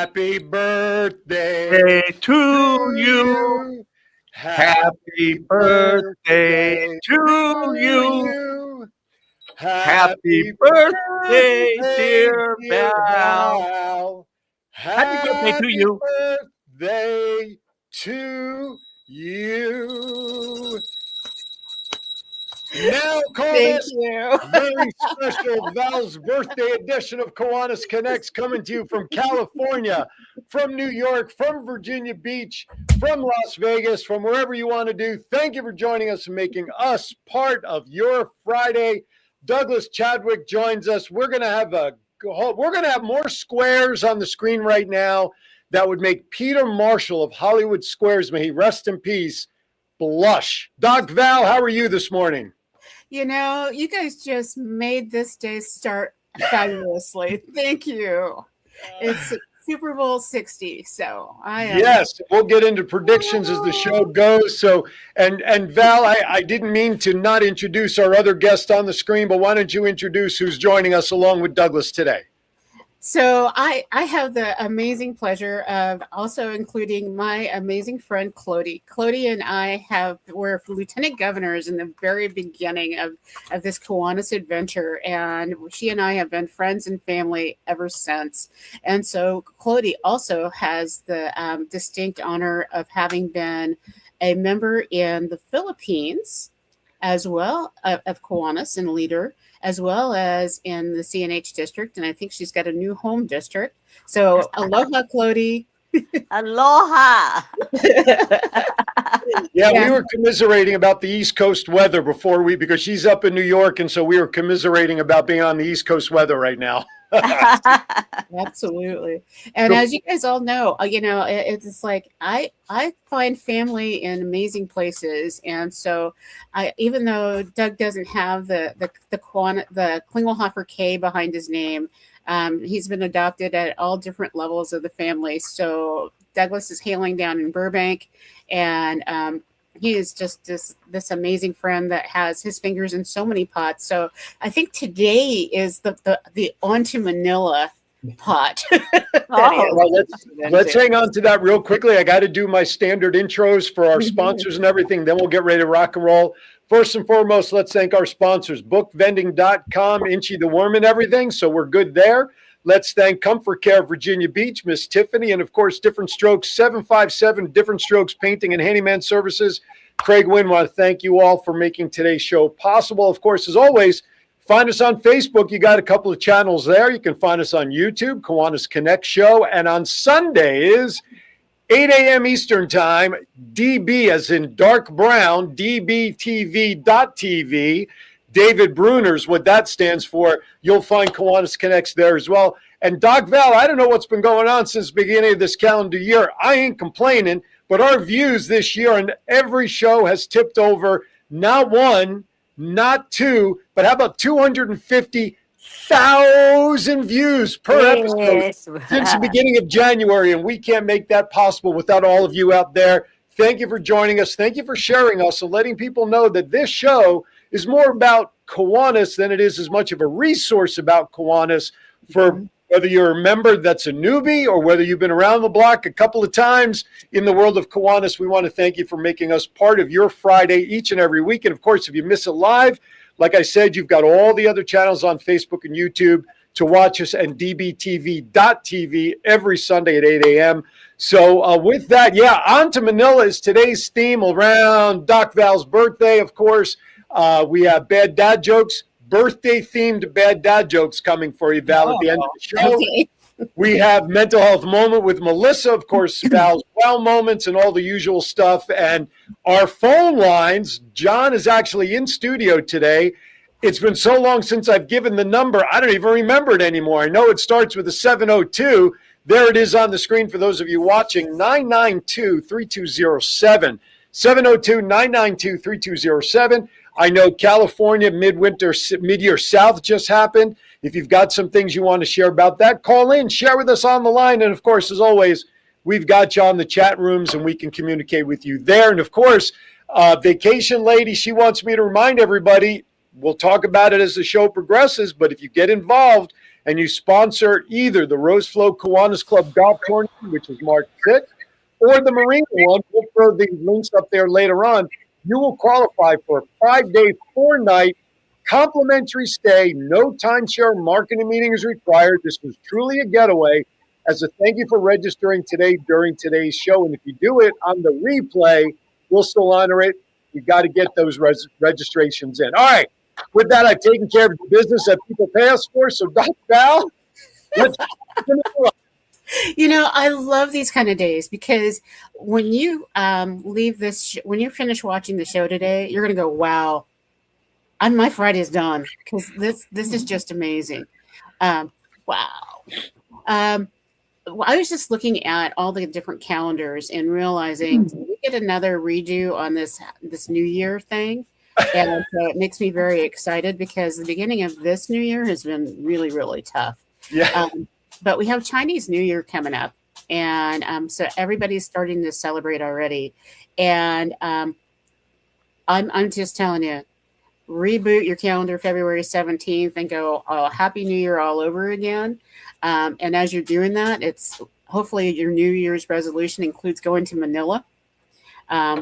Happy birthday Day to to you. you. Happy birthday to you. you. Happy birthday, dear Val. Val. Happy birthday to Happy you. birthday to you. Now call Thank this you. very special Val's birthday edition of Kiwanis Connects, coming to you from California, from New York, from Virginia Beach, from Las Vegas, from wherever you want to do. Thank you for joining us and making us part of your Friday. Douglas Chadwick joins us. We're going to have more squares on the screen right now that would make Peter Marshall of Hollywood Squares, may he rest in peace, blush. Doc Val, how are you this morning? You know, you guys just made this day start fabulously. Thank you. It's Super Bowl 60, so I am. Yes, we'll get into predictions as the show goes. So, and Val, I didn't mean to not introduce our other guest on the screen, but why don't you introduce who's joining us along with Douglas today? So I have the amazing pleasure of also including my amazing friend Clody. Clody and I were lieutenant governors in the very beginning of this Kiwanis adventure, and she and I have been friends and family ever since. And so Clody also has the distinct honor of having been a member in the Philippines, as well of Kiwanis and leader, as well as in the CNH district. And I think she's got a new home district. So aloha, Clody. Aloha. Yeah, we were commiserating about the East Coast weather because she's up in New York. And so we were commiserating about being on the East Coast weather right now. Absolutely. And as you guys all know, it's like I find family in amazing places. And so even though Doug doesn't have the Klingelhofer K behind his name, he's been adopted at all different levels of the family. So Douglas is hailing down in Burbank, and he is just this amazing friend that has his fingers in so many pots. So I think today is the on to Manila pot. Well, let's hang on to that real quickly. I got to do my standard intros for our sponsors and everything. Then we'll get ready to rock and roll. First and foremost, let's thank our sponsors, bookvending.com, Inchy the Worm and everything. So we're good there. Let's thank Comfort Care Virginia Beach, Miss Tiffany, and of course, Different Strokes, 757 Different Strokes Painting and Handyman Services. Craig Wynn, want to thank you all for making today's show possible. Of course, as always, find us on Facebook. You got a couple of channels there. You can find us on YouTube, Kiwanis Connects Show. And on Sundays, 8 a.m. Eastern Time, DB as in dark brown, dbtv.tv. David Bruner's what that stands for. You'll find Kiwanis Connects there as well. And Doc Val, I don't know what's been going on since the beginning of this calendar year. I ain't complaining, but our views this year on every show has tipped over not one, not two, but how about 250,000 views per episode since the beginning of January, and we can't make that possible without all of you out there. Thank you for joining us. Thank you for sharing us and letting people know that this show is more about Kiwanis than it is as much of a resource about Kiwanis for whether you're a member that's a newbie or whether you've been around the block a couple of times in the world of Kiwanis. We want to thank you for making us part of your Friday each and every week. And of course, if you miss it live, like I said, you've got all the other channels on Facebook and YouTube to watch us, and dbtv.tv every Sunday at 8 a.m. So with that, on to Manila is today's theme around Doc Val's birthday, of course. We have bad dad jokes, birthday-themed bad dad jokes coming for you, Val, at the end of the show. Okay. We have mental health moment with Melissa, of course, Val's wow moments and all the usual stuff. And our phone lines, John is actually in studio today. It's been so long since I've given the number, I don't even remember it anymore. I know it starts with a 702. There it is on the screen for those of you watching, 992-3207. 702-992-3207. I know California mid-year South just happened. If you've got some things you want to share about that, call in, share with us on the line. And of course, as always, we've got you on the chat rooms and we can communicate with you there. And of course, Vacation Lady, she wants me to remind everybody, we'll talk about it as the show progresses, but if you get involved and you sponsor either the Rose Flow Kiwanis Club Golf Tournament, which is March 6th, or the Marina one, we'll throw the links up there later on, you will qualify for a 5-day, 4-night complimentary stay. No timeshare marketing meeting is required. This was truly a getaway. As a thank you for registering today during today's show. And if you do it on the replay, we'll still honor it. You got to get those registrations in. All right. With that, I've taken care of the business that people pay us for. So, Dr. Val, let's I love these kind of days because when you leave this, when you finish watching the show today, you're going to go, wow, my Friday is done because this is just amazing. Wow. I was just looking at all the different calendars and realizing we get another redo on this New Year thing. And so it makes me very excited because the beginning of this New Year has been really, really tough. Yeah. But we have Chinese New Year coming up. And so everybody's starting to celebrate already. And I'm just telling you, reboot your calendar February 17th and go, oh, Happy New Year all over again. And as you're doing that, it's hopefully your New Year's resolution includes going to Manila.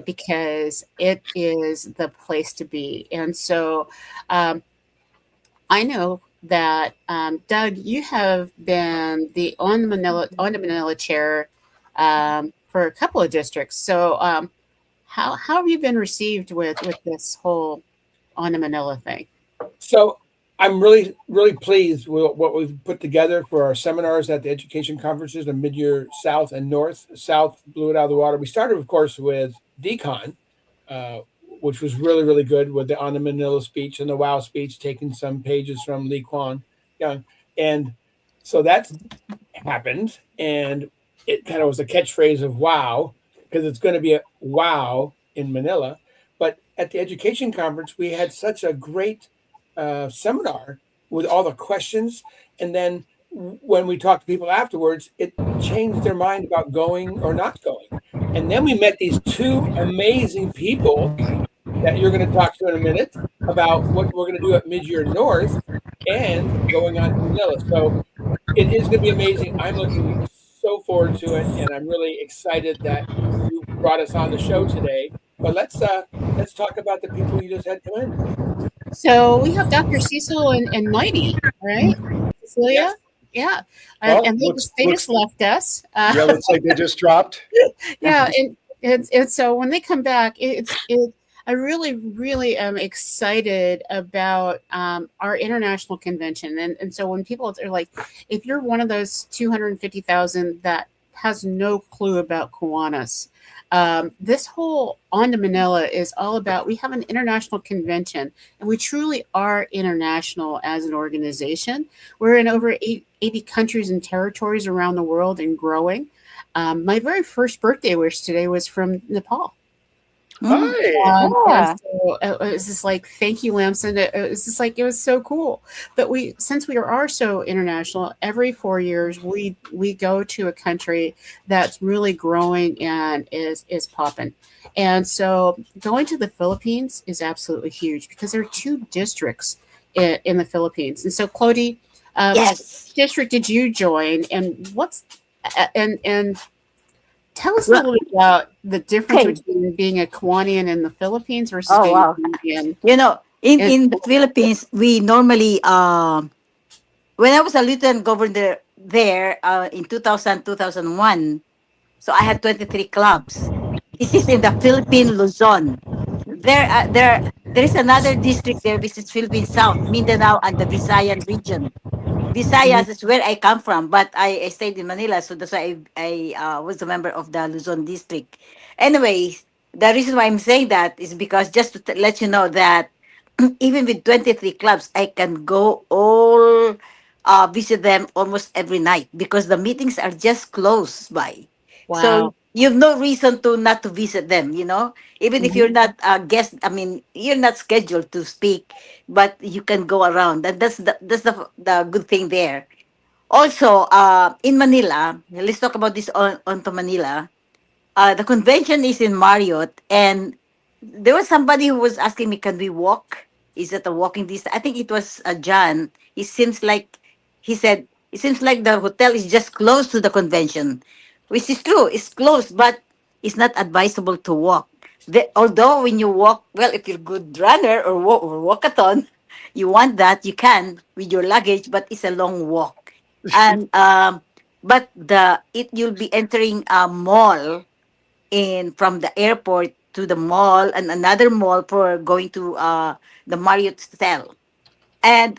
Because it is the place to be. And so I know that, Doug, you have been on the Manila chair for a couple of districts. So how have you been received with this whole on the Manila thing? So I'm really, really pleased with what we've put together for our seminars at the education conferences in mid-year South and North. South blew it out of the water. We started, of course, with Decon, which was really, really good with the On the Manila speech and the WOW speech, taking some pages from Lee Kuan Young. And so that's happened. And it kind of was a catchphrase of WOW, because it's going to be a WOW in Manila. But at the education conference, we had such a great seminar with all the questions, and then when we talked to people afterwards, it changed their mind about going or not going. And then we met these two amazing people that you're going to talk to in a minute about what we're going to do at Mid-Year North and going on to Manila. So it is going to be amazing. I'm looking so forward to it, and I'm really excited that you brought us on the show today. But let's talk about the people you just had come in. So we have Dr. Cecil and Mighty, right? Cecilia? Yeah. And they just left us. Yeah, looks like they just dropped. Yeah. And so when they come back, I really, really am excited about our international convention. And so when people are like, if you're one of those 250,000 that has no clue about Kiwanis, this whole On to Manila is all about, we have an international convention, and we truly are international as an organization. We're in over 80 countries and territories around the world and growing. My very first birthday wish today was from Nepal. Hi. So it was just like, thank you, Lamson. It was just like, it was so cool. But since we are so international, every 4 years we go to a country that's really growing and is popping. And so going to the Philippines is absolutely huge because there are 2 districts in the Philippines. And so, Clody, Yes. what district did you join, and tell us a little bit about the difference between being a Kiwanian in the Philippines versus being a Canadian. In the Philippines, we normally, when I was a lieutenant governor there in 2001, so I had 23 clubs. This is in the Philippine Luzon. There is another district there, which is Philippine South, Mindanao, and the Visayan region. Visayas is where I come from, but I stayed in Manila, so that's why I was a member of the Luzon district. Anyways, the reason why I'm saying that is because just to let you know that even with 23 clubs, I can go all visit them almost every night because the meetings are just close by. Wow. So you have no reason to not to visit them, even if you're not a guest. I mean, you're not scheduled to speak, but you can go around, and that's the good thing there. Also, in Manila, let's talk about this on to Manila. The convention is in Marriott, and there was somebody who was asking me, "Can we walk? Is it a walking distance?" I think it was John. It seems like he said, it seems like the hotel is just close to the convention, which is true. It's close, but it's not advisable to walk. Although when you walk, well, if you're a good runner or walkathon, you want that, you can with your luggage, but it's a long walk. And but you'll be entering a mall in from the airport to the mall and another mall for going to the Marriott Hotel. And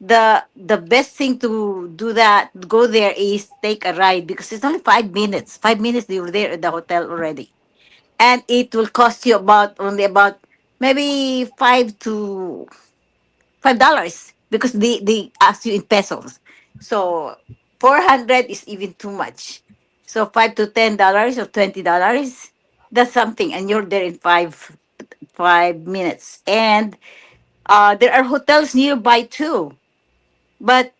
the best thing to do that go there is take a ride because it's only 5 minutes. 5 minutes you're there at the hotel already, and it will cost you about maybe $5 because they ask you in pesos. So 400 is even too much. So $5 to $10 or $20, that's something, and you're there in 5 minutes. And there are hotels nearby too. But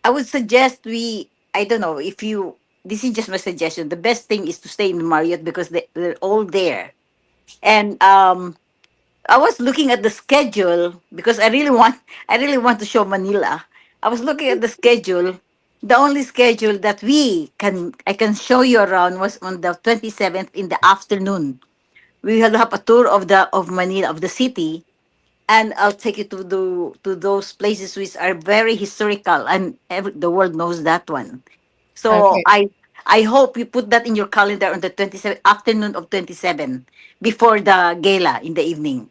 I would suggest I don't know if you, this is just my suggestion. The best thing is to stay in Marriott because they're all there. And I was looking at the schedule because I really want to show Manila. I was looking at the schedule. The only schedule that I can show you around was on the 27th in the afternoon. We will have a tour of Manila, of the city, and I'll take you to those places which are very historical, and the world knows that one. So Okay. I hope you put that in your calendar on the 27th afternoon of 27 before the gala in the evening.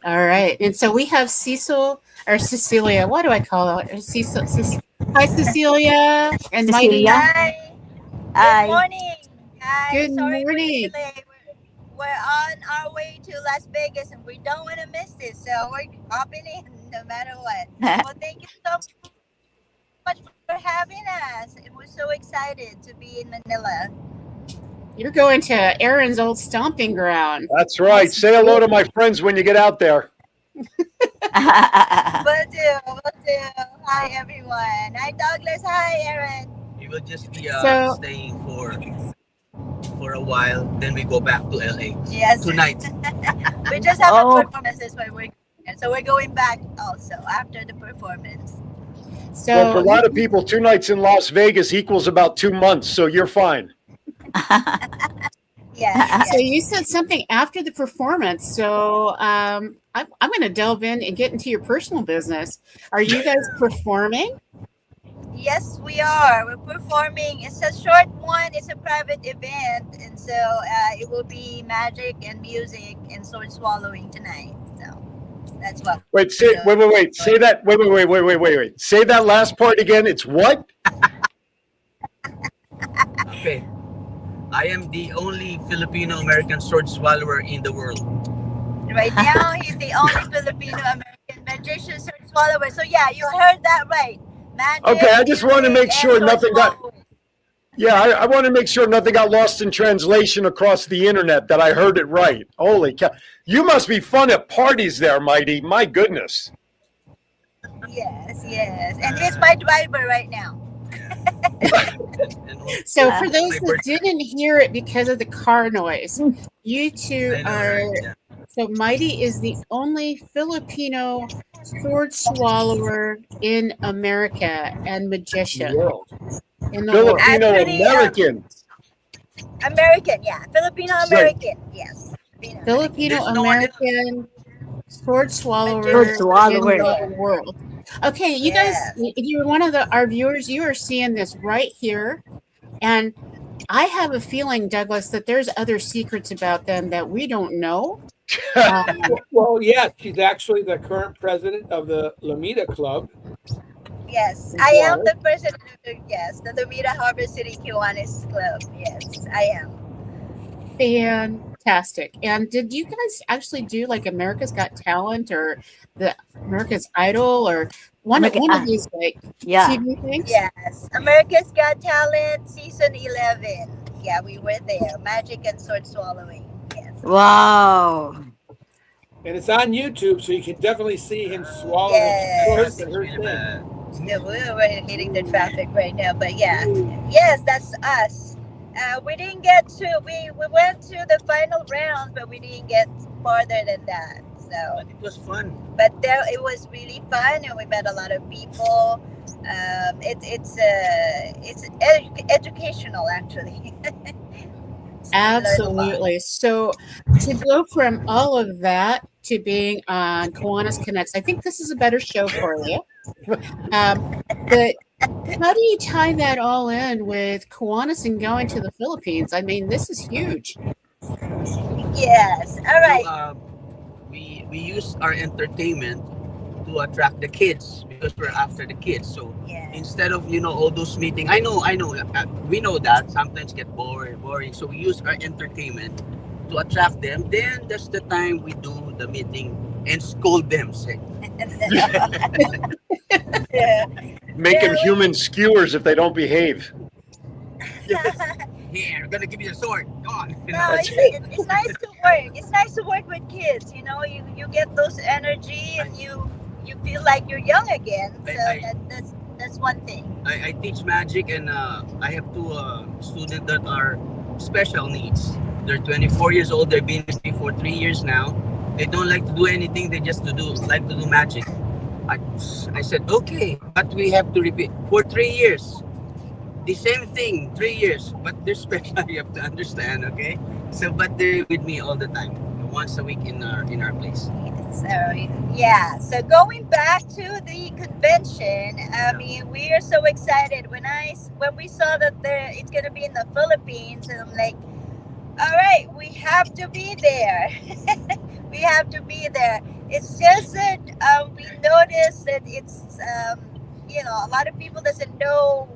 All right. And so we have Cecil or Cecilia. What do I call her? Hi, Cecilia and Mighty. Cecilia, Hi. Good hi. morning. Hi. Good Sorry for the morning. delay. We're on our way to Las Vegas and we don't want to miss this. So we're hopping in no matter what. Well, thank you so much for having us. We're so excited to be in Manila. You're going to Aaron's old stomping ground. That's right. Say hello to my friends when you get out there. Will do. Will do. Hi, everyone. Hi, Douglas. Hi, Aaron. We will just be So- staying for a while. Then we go back to LA Yes. tonight. We just have Oh. a performance. That's why we're here. So we're going back also after the performance. So Well, for a lot of people, 2 nights in Las Vegas equals about 2 months, so you're fine. Yes. So yes. you said something after the performance. So I'm going to delve in and get into your personal business. Are you guys performing? Yes, we are. We're performing. It's a short one. It's a private event, and so it will be magic and music and sword swallowing tonight. So that's what. Wait, say Say that. Wait. Say that last part again. It's what? Okay. I am the only Filipino American sword swallower in the world. Right now, he's the only Filipino American magician sword swallower. So yeah, you heard that right. Magic. Okay, I just want to music, make sure and sword nothing got. swallowing. Yeah, I want to make sure nothing got lost in translation across the internet. That I heard it right. Holy cow! You must be fun at parties there, Mighty. My goodness. Yes, yes, and he's my driver right now. So for those that didn't hear it because of the car noise, you two are. So Mighty is the only Filipino sword swallower in America and magician World. in the world. Filipino Actually, American. American, yeah, Filipino American, yes. Filipino There's no one American sword swallower, Sword swallower. in the world. Okay, you guys, if you're one of our viewers, you are seeing this right here, and I have a feeling, Douglas, that there's other secrets about them that we don't know. Well, yes, she's actually the current president of the Lamita Club. Yes, I am the president of the Lamita Harbor City Kiwanis Club. Yes, I am. Fantastic. And did you guys actually do like America's Got Talent or the America's Idol or one of these like Yeah. TV things? Yes, America's Got Talent season 11. Yeah, we were there. Magic and sword swallowing. Yes. Wow. And it's on YouTube, so you can definitely see him swallow Yes. his her thing. Yeah, we're hitting the traffic right now, but yeah, yes, that's us. We didn't get to. We went to the final round, but we didn't get farther than that. So So, But it was fun. but there it was really fun, and we met a lot of people. It's educational actually. So we learned a lot. Absolutely. So to go from all of that to being on Kiwanis Connects, I think this is a better show for you. Um, but how do you tie that all in with Kiwanis and going to the Philippines? I mean, this is huge. Yes. All You know, right. we use our entertainment to attract the kids because we're after the kids. So Yeah. instead of all those meeting, I know, we know that sometimes get boring. So we use our entertainment to attract them. Then that's the time we do the meeting and scold them. Say, Yeah. Make them Yeah, human skewers if they don't behave. here, I'm gonna give you a sword. Go on. No, That's it's nice to work. It's nice to work with kids. You get those energy, and you feel like you're young again. So that's one thing. I teach magic, and I have two students that are special needs. They're 24 years old. They've been with me for 3 years now. They don't like to do anything. They just like to do magic. I said, okay, but we have to repeat for 3 years. The same thing, 3 years, but they're special. You have to understand, okay? So, but they're with me all the time, once a week in our place. So yeah. So going back to the convention, I mean, we are so excited when we saw that it's gonna be in the Philippines, and I'm like, all right, we have to be there. We have to be there. It's just that we noticed that it's a lot of people doesn't know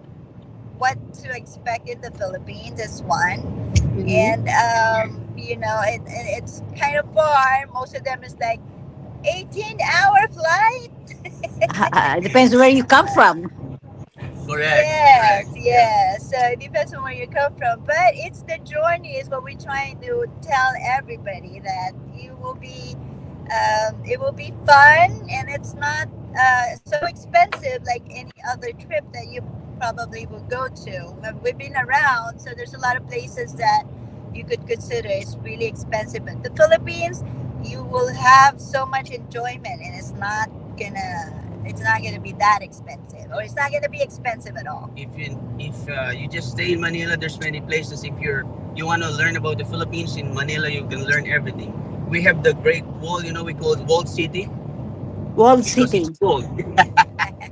what to expect in the Philippines is one, Mhm. and it's kind of far. Most of them is like 18-hour flight. Depends where you come from. Correct. Yes, Correct. yes. So it depends on where you come from, but it's the journey is what we're trying to tell everybody, that it will be fun, and it's not so expensive like any other trip that you probably will go to. We've been around, so there's a lot of places that you could consider it's really expensive. But the Philippines, you will have so much enjoyment, and it's not gonna be that expensive, or it's not gonna be expensive at all. If you just stay in Manila, there's many places. If you want to learn about the Philippines in Manila, you can learn everything. We have the Great Wall. We call it Walled City Walled because City. it's gold.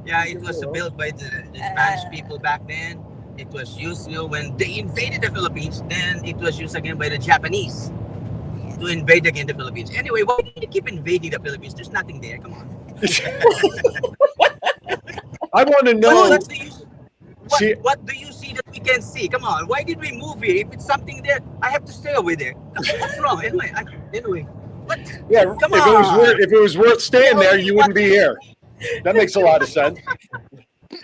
Yeah, it was built by the Spanish people back then. It was used, when they invaded the Philippines. Then it was used again by the Japanese to invade again the Philippines. Anyway, why do you keep invading the Philippines? There's nothing there. Come on. I want to What, know. what do you See, what do you see that we can see? Come on. Why did we move here? If it's something there, I have to stay over there. What's wrong? Anyway. What? yeah, Come if it was worth staying there, Tell me you wouldn't what be here. That makes a lot of sense.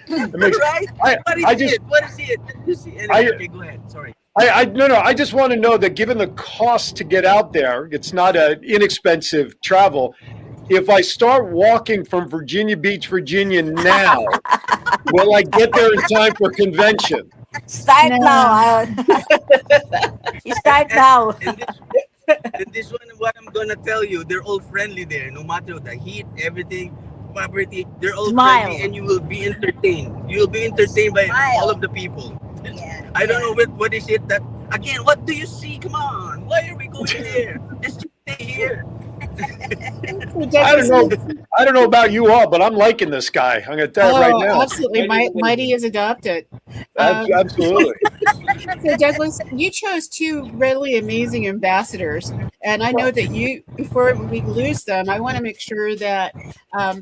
It makes. Right? I, What is I just. it? What is it? You see? Anyway, okay, go ahead. Sorry. No. I just want to know that given the cost to get out there, it's not an inexpensive travel. If I start walking from Virginia Beach, Virginia now, will I get there in time for convention? Start No. now. You start And, now. and this one, what I'm gonna tell you, they're all friendly there. No matter the heat, everything, poverty, they're all friendly, Smile. and you will be entertained. You will be entertained by Smile. all of the people. Yeah. I don't know what is it that again. What do you see? Come on, why are we going there? Just stay here. I don't know about you all, but I'm liking this guy. I'm going to tell you right Oh, now. absolutely. Mighty is adopted. Absolutely. So, Douglas, you chose two really amazing ambassadors, and I know that before we lose them, I want to make sure that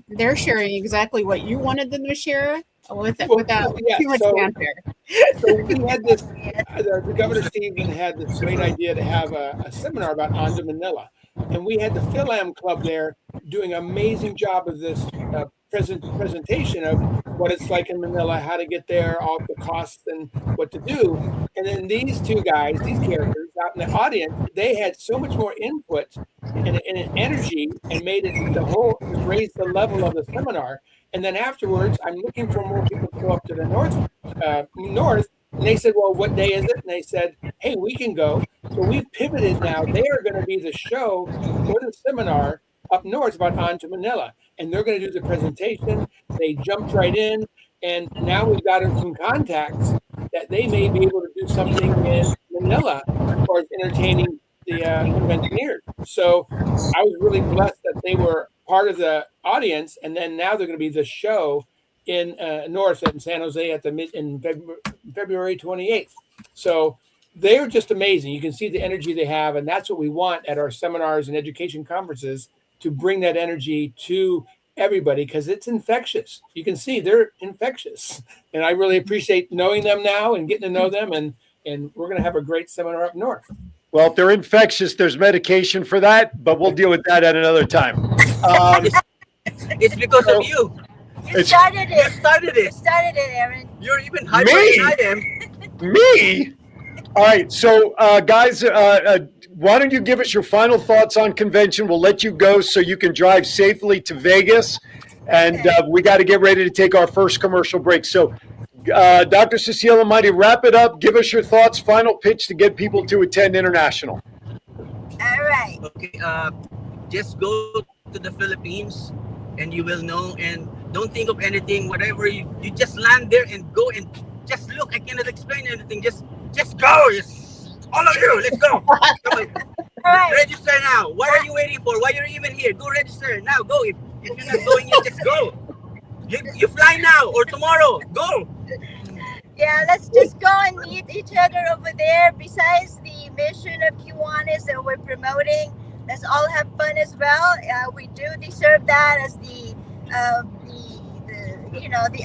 they're sharing exactly what you wanted them to share without too much fanfare. So we had this. The Governor Stephen had this great idea to have a seminar about On to Manila, and we had the Philam Club there doing an amazing job of this presentation of what it's like in Manila, how to get there, all the costs, and what to do. And then these two guys, these characters out in the audience, they had so much more input and energy, and made it just raised the level of the seminar. And then afterwards, I'm looking for more people to go up to the north. And they said, well, what day is it? And they said, hey, we can go. So we've pivoted now. They are going to be the show for the seminar up north about on to Manila. And they're going to do the presentation. They jumped right in. And now we've got some contacts that they may be able to do something in Manila as far as entertaining the conventioneers. So I was really blessed that they were part of the audience. And then now they're going to be the show in North in San Jose at February 28th. So they're just amazing. You can see the energy they have, and that's what we want at our seminars and education conferences, to bring that energy to everybody, because it's infectious. You can see they're infectious, and I really appreciate knowing them now and getting to know them, and we're going to have a great seminar up north. Well, if they're infectious, there's medication for that, but we'll deal with that at another time. It's because of you. You started You it. started You it. started it, Aaron. You're even hyper than I am. Me? All right. So, guys, why don't you give us your final thoughts on convention? We'll let you go so you can drive safely to Vegas. And we got to get ready to take our first commercial break. So, Dr. Cecile and Mighty, wrap it up. Give us your thoughts, final pitch to get people to attend International. All right. Okay, just go to the Philippines and you will know, and don't think of anything, whatever you just land there and go and just look. I cannot explain anything. Just go. All of you, let's go. Come on. All right. Register now. What are you waiting for? Why are you even here? Go register now. Go. If you're not going, you just go. You fly now or tomorrow. Go. Yeah, let's just go and meet each other over there. Besides the mission of Kiwanis that we're promoting, let's all have fun as well. We do deserve that as the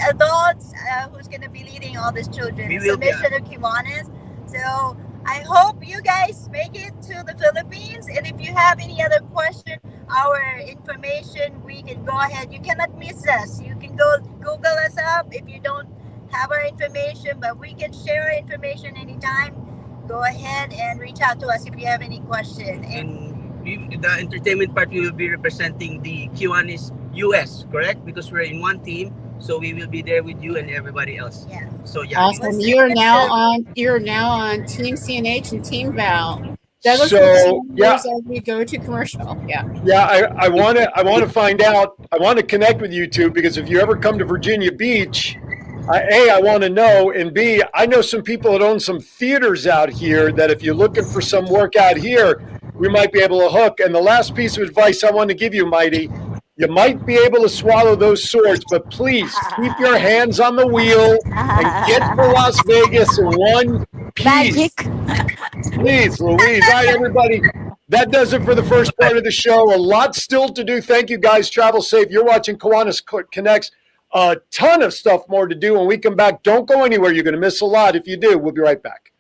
adults who's going to be leading all these children. It's the mission of Kiwanis. So I hope you guys make it to the Philippines. And if you have any other question, our information, we can go ahead. You cannot miss us. You can go Google us up if you don't have our information, but we can share our information anytime. Go ahead and reach out to us if you have any question. And the entertainment part, we will be representing the Kiwanis US, correct? Because we're in one team, so we will be there with you and everybody else. Yeah. So yeah. Awesome. You're now on Team CNH and Team Val. Douglas, So, yeah. as we go to commercial. Yeah. Yeah, I want to find out. I want to connect with you two, because if you ever come to Virginia Beach, A, I want to know, and B, I know some people that own some theaters out here that if you're looking for some work out here, we might be able to hook. And the last piece of advice I want to give you, Mighty, you might be able to swallow those swords, but please keep your hands on the wheel and get to Las Vegas in one piece. Magic. Please, Louise. All right, everybody. That does it for the first part of the show. A lot still to do. Thank you, guys. Travel safe. You're watching Kiwanis Connects. A ton of stuff more to do when we come back. Don't go anywhere. You're going to miss a lot. If you do, we'll be right back.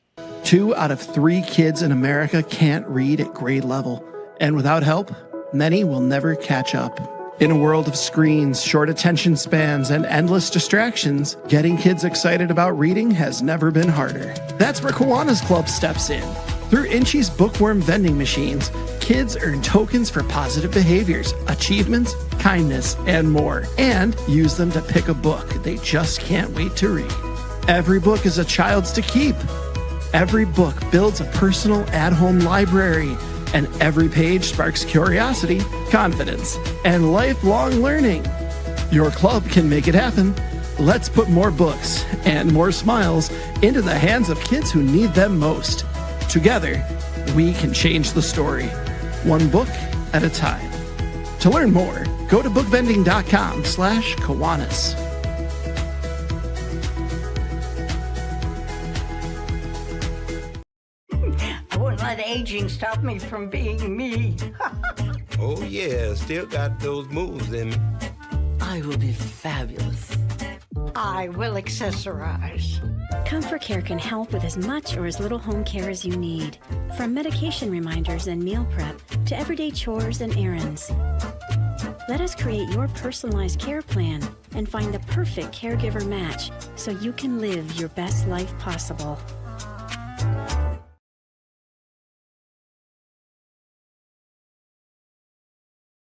2 out of 3 kids in America can't read at grade level. And without help, many will never catch up. In a world of screens, short attention spans, and endless distractions, getting kids excited about reading has never been harder. That's where Kiwanis Club steps in. Through Inchy's bookworm vending machines, kids earn tokens for positive behaviors, achievements, kindness, and more, and use them to pick a book they just can't wait to read. Every book is a child's to keep. Every book builds a personal at-home library, and every page sparks curiosity, confidence, and lifelong learning. Your club can make it happen. Let's put more books and more smiles into the hands of kids who need them most. Together, we can change the story, one book at a time. To learn more, go to bookvending.com/Kiwanis. I wouldn't let aging stop me from being me. Oh yeah, still got those moves in me. I will be fabulous. I will accessorize. Comfort Care can help with as much or as little home care as you need. From medication reminders and meal prep to everyday chores and errands. Let us create your personalized care plan and find the perfect caregiver match so you can live your best life possible.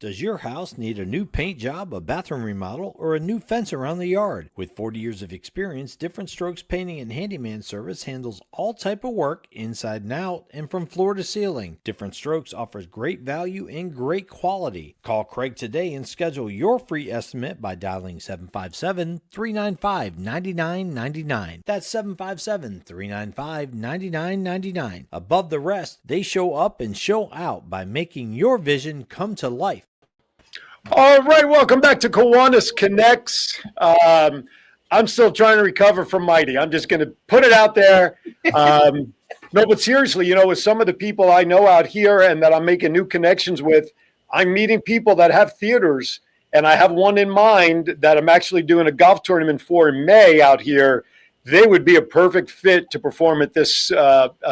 Does your house need a new paint job, a bathroom remodel, or a new fence around the yard? With 40 years of experience, Different Strokes Painting and Handyman Service handles all type of work inside and out and from floor to ceiling. Different Strokes offers great value and great quality. Call Craig today and schedule your free estimate by dialing 757-395-9999. That's 757-395-9999. Above the rest, they show up and show out by making your vision come to life. All right, welcome back to Kiwanis Connects. I'm still trying to recover from Mighty. I'm just going to put it out there. No, but seriously, with some of the people I know out here and that I'm making new connections with, I'm meeting people that have theaters, and I have one in mind that I'm actually doing a golf tournament for in May out here. They would be a perfect fit to perform at this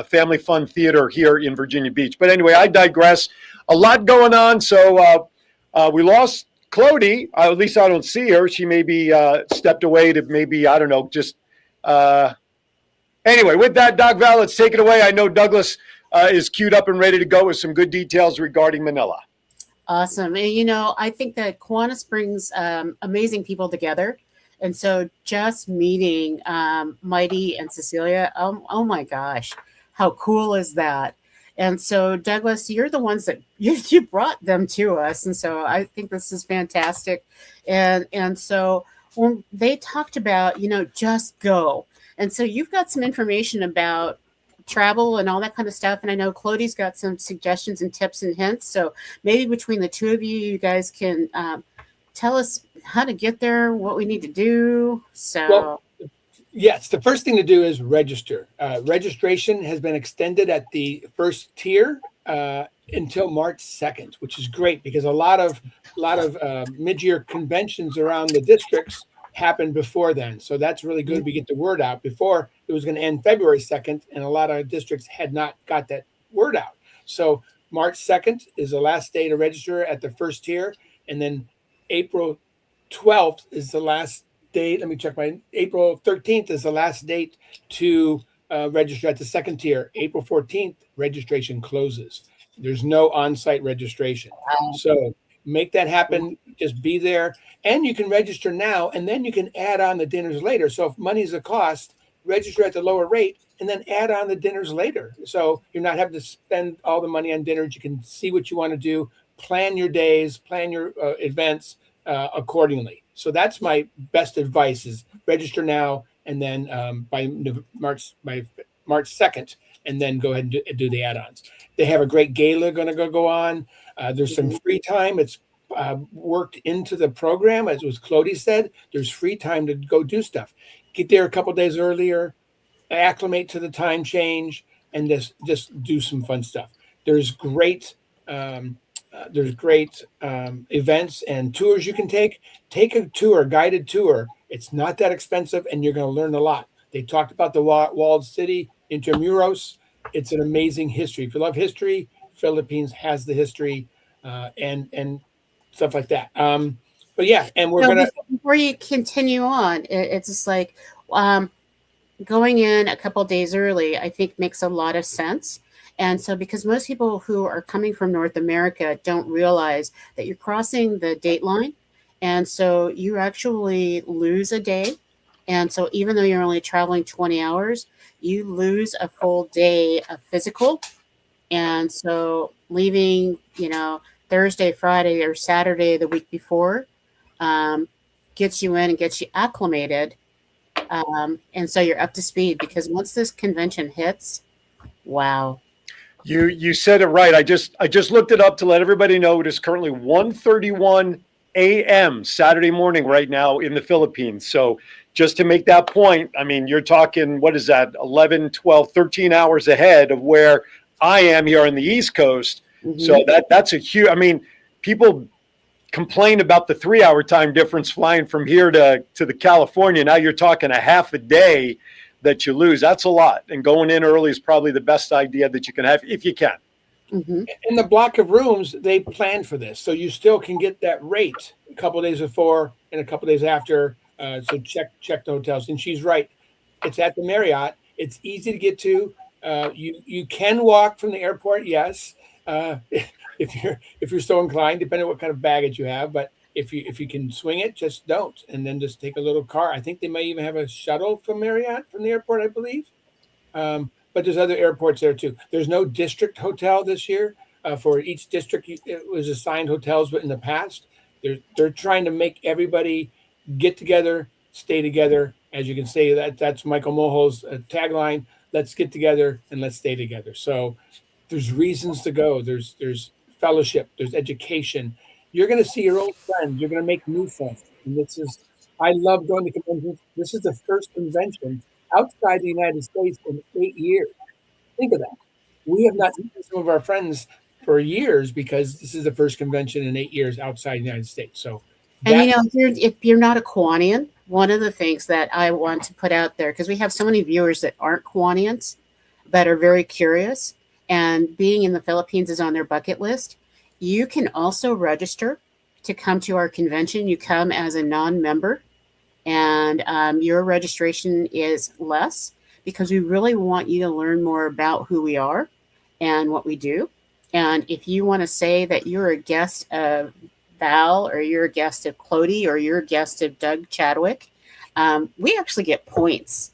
family fun theater here in Virginia Beach. But anyway, I digress. A lot going on, so we lost Clody. At least I don't see her. She maybe stepped away to maybe, I don't know, just anyway, with that, Doc Val, let's take it away. I know Douglas is queued up and ready to go with some good details regarding Manila. Awesome. And, I think that Kiwanis brings amazing people together. And so just meeting Mighty and Cecilia, oh my gosh, how cool is that? And so, Douglas, you're the ones that you brought them to us. And so I think this is fantastic. And so when they talked about, just go. And so you've got some information about travel and all that kind of stuff. And I know Clody's got some suggestions and tips and hints. So maybe between the two of you, you guys can tell us how to get there, what we need to do. So. Yes, the first thing to do is register. Registration has been extended at the first tier until March 2nd, which is great because a lot of mid-year conventions around the districts happen before then. So that's really good. We get the word out. Before, it was going to end February 2nd, and a lot of districts had not got that word out. So March 2nd is the last day to register at the first tier, and then April 12th is the last date. Let me check April 13th is the last date to register at the second tier. April 14th, registration closes. There's no on-site registration. So make that happen. Just be there. And you can register now, and then you can add on the dinners later. So if money's a cost, register at the lower rate, and then add on the dinners later. So you're not having to spend all the money on dinners. You can see what you want to do, plan your days, plan your events accordingly. So that's my best advice: is register now, and then by March 2nd, and then go ahead and do the add-ons. They have a great gala going to go on. There's some free time. It's worked into the program, as was Clody said. There's free time to go do stuff. Get there a couple days earlier, acclimate to the time change, and just do some fun stuff. There's great events and tours you can take. Take a tour, guided tour. It's not that expensive, and you're going to learn a lot. They talked about the walled city, Intramuros. It's an amazing history. If you love history, Philippines has the history and stuff like that. But yeah, and we're gonna before you continue on, it's just like going in a couple days early, I think makes a lot of sense. And so because most people who are coming from North America don't realize that you're crossing the date line. And so you actually lose a day. And so even though you're only traveling 20 hours, you lose a full day of physical. And so leaving, Thursday, Friday, or Saturday the week before gets you in and gets you acclimated. And so you're up to speed because once this convention hits, wow. You said it right. I just looked it up to let everybody know it is currently 1:31 a.m. Saturday morning right now in the Philippines. So just to make that point, I mean, you're talking, what is that, 11, 12, 13 hours ahead of where I am here on the East Coast. Mm-hmm. So that's a huge, I mean, people complain about the 3-hour time difference flying from here to the California. Now you're talking a half a day that you lose. That's a lot. And going in early is probably the best idea that you can have if you can. Mm-hmm. In the block of rooms, they plan for this. So you still can get that rate a couple of days before and a couple of days after. So check the hotels. And she's right. It's at the Marriott. It's easy to get to. You can walk from the airport, yes. if you're so inclined, depending on what kind of baggage you have. But if you can swing it, just don't, and then just take a little car. I think they may even have a shuttle from Marriott from the airport, I believe. But there's other airports there too. There's no district hotel this year. For each district, it was assigned hotels, but in the past, they're trying to make everybody get together, stay together. As you can say, that's Michael Mohol's tagline: "Let's get together and let's stay together." So there's reasons to go. There's fellowship. There's education. You're going to see your old friends. You're going to make new friends. And this is, I love going to conventions. This is the first convention outside the United States in 8 years. Think of that. We have not seen some of our friends for years because this is the first convention in 8 years outside the United States. So, and if you're not a Kiwanian, one of the things that I want to put out there, because we have so many viewers that aren't Kiwanians, but are very curious, and being in the Philippines is on their bucket list, you can also register to come to our convention. You come as a non-member, and your registration is less because we really want you to learn more about who we are and what we do. And if you want to say that you're a guest of Val, or you're a guest of Clody, or you're a guest of Doug Chadwick, we actually get points.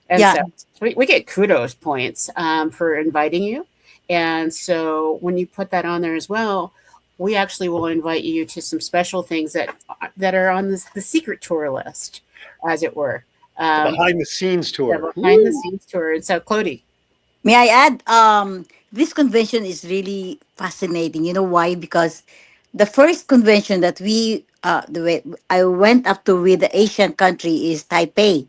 And Yeah. so we get kudos points for inviting you. And so when you put that on there as well, we actually will invite you to some special things that are on the secret tour list, as it were. Behind the scenes tour. Yeah, behind the scenes tour. And so, Clody. May I add, this convention is really fascinating. You know why? Because the first convention that I went up to with the Asian country is Taipei,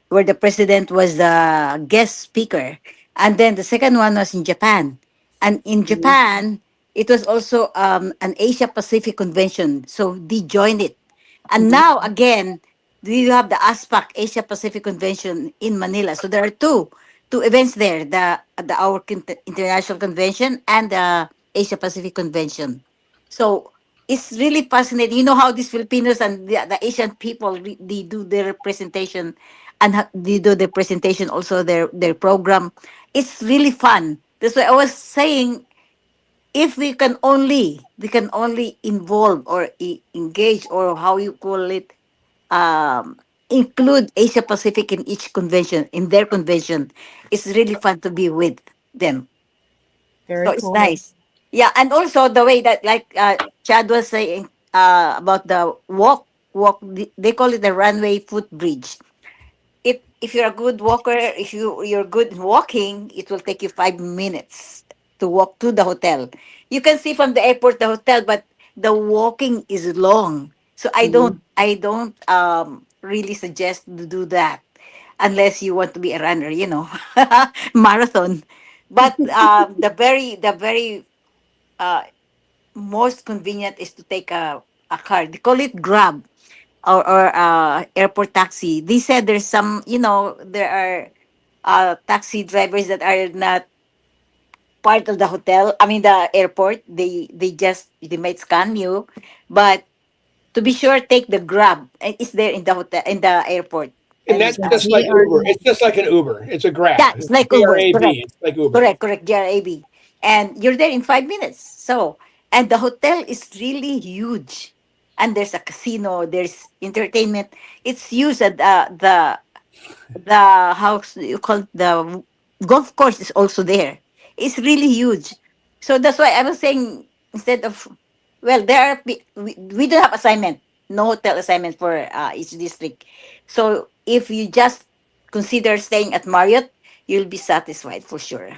where the president was the guest speaker. And then the second one was in Japan. And in Japan, it was also an Asia Pacific convention. So they joined it. And now again, you have the ASPAC Asia Pacific Convention in Manila. So there are two events there: our international convention and the Asia Pacific Convention. So it's really fascinating. You know how these Filipinos and the Asian people they do their presentation, and they do their presentation also their program. It's really fun. That's why I was saying, if we can only involve or engage, or how you call it, um, include Asia Pacific in each convention, in their convention, it's really fun to be with them. Very So it's cool. nice. Yeah, and also the way that, like Chad was saying, about the they call it the runway footbridge. If you're a good walker, if you're good in walking, it will take you 5 minutes to walk to the hotel. You can see from the airport the hotel, but the walking is long. So I don't really suggest to do that unless you want to be a runner, marathon. But the very uh, most convenient is to take a car. They call it Grab, or airport taxi. They said there's some, there are taxi drivers that are not part of the hotel. I mean, the airport. They might scam you, but to be sure, take the Grab. It's there in the hotel, in the airport. And that's just like Uber. It's just like an Uber. It's a Grab. Yeah, it's like Uber. GRAB. Correct. It's like Uber. Correct. GRAB. And you're there in 5 minutes. So, and the hotel is really huge. And there's a casino, there's entertainment. It's used at the house, you call it, the golf course is also there. It's really huge. So that's why I was saying, instead of, well, we do have assignment, no hotel assignment for each district. So if you just consider staying at Marriott, you'll be satisfied for sure.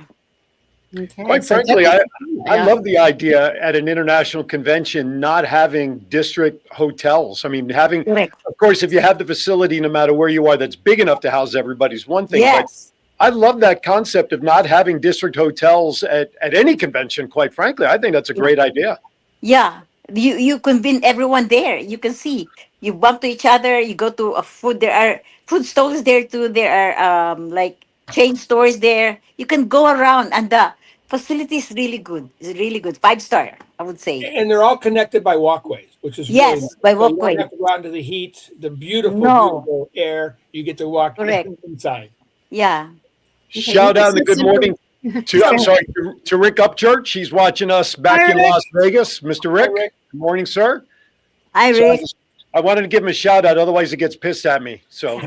Okay. Quite frankly, I love the idea at an international convention not having district hotels. I mean, of course, if you have the facility, no matter where you are, that's big enough to house everybody's one thing. Yes. But I love that concept of not having district hotels at any convention, quite frankly. I think that's a great idea. Yeah. You convene everyone there. You can see. You bump to each other. You go to a food. There are food stalls there too. There are like chain stores there. You can go around, and the facility is really good. It's really good. 5-star, I would say. And they're all connected by walkways, which is yes, really nice. by So walkway. you don't have to go out into the heat, the beautiful air. You get to walk Correct. inside. Yeah. Shout out and good morning. I'm sorry, to Rick Upchurch. He's watching us back in Las Vegas. Mr. Rick, Rick. good morning, sir. Hi, Rick. I wanted to give him a shout out, otherwise he gets pissed at me. So,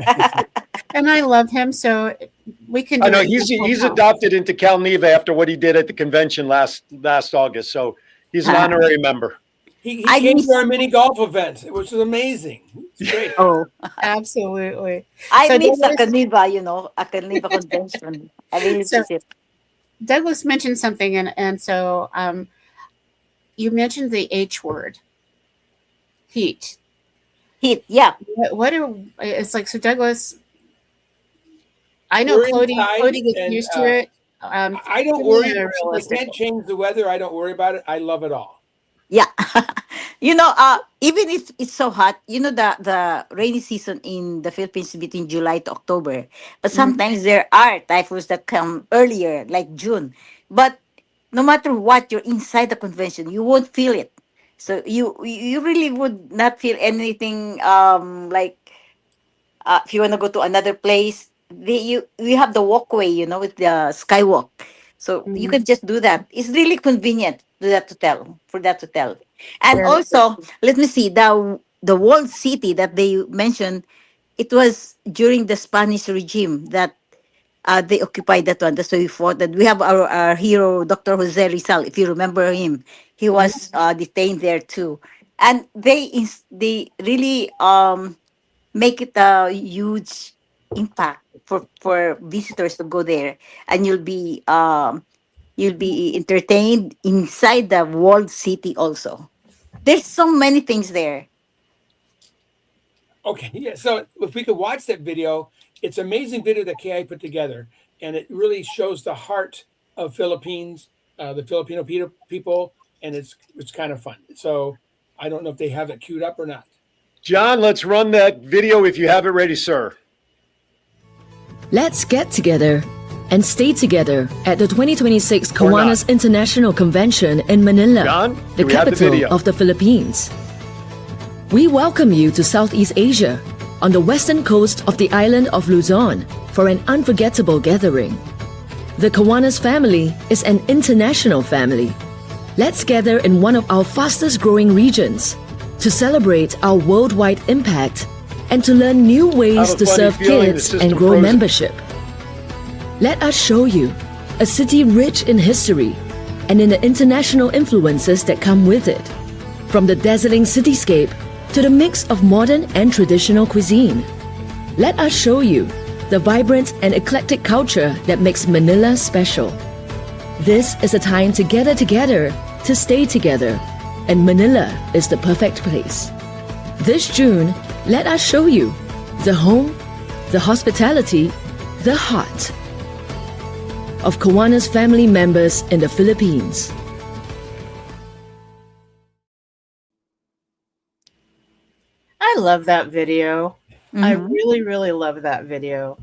and I love him, so we can. I know he's adopted into Cal Neva after what he did at the convention last August. So he's an honorary member. He came to our mini golf event, which was amazing. It's great. Oh, absolutely. I miss a Caneva, a Caneva convention. I really miss it. Douglas mentioned something, and so you mentioned the H word, heat. Heat, yeah. It's like, so Douglas, I know Clody gets used to it. I don't worry. I can't change the weather. I don't worry about it. I love it all. Yeah. Even if it's so hot, the rainy season in the Philippines is between July to October. But sometimes there are typhoons that come earlier, like June. But no matter what, you're inside the convention, you won't feel it. So you really would not feel anything like if you want to go to another place, we have the walkway, with the skywalk. So you can just do that. It's really convenient for that to tell. And also, let me see, the walled city that they mentioned, it was during the Spanish regime that they occupied that one. That's why we fought that. We have our hero, Dr. Jose Rizal, if you remember him. He was detained there too. And they really make it a huge impact for visitors to go there. And you'll be entertained inside the walled city also. There's so many things there. Okay, yeah. So if we could watch that video, it's an amazing video that KI put together, and it really shows the heart of Philippines, the Filipino people, and it's kind of fun. So I don't know if they have it queued up or not. John, let's run that video if you have it ready, sir. Let's get together and stay together at the 2026 Kiwanis International Convention in Manila, John, the capital of the Philippines. We welcome you to Southeast Asia on the western coast of the island of Luzon for an unforgettable gathering. The Kiwanis family is an international family. Let's gather in one of our fastest growing regions to celebrate our worldwide impact and to learn new ways to serve kids and grow membership. Let us show you a city rich in history and in the international influences that come with it, from the dazzling cityscape to the mix of modern and traditional cuisine. Let us show you the vibrant and eclectic culture that makes Manila special. This is a time to gather together, to stay together, and Manila is the perfect place. This June, let us show you the home, the hospitality, the heart of Kiwanis family members in the Philippines. I love that video. I really, really love that video.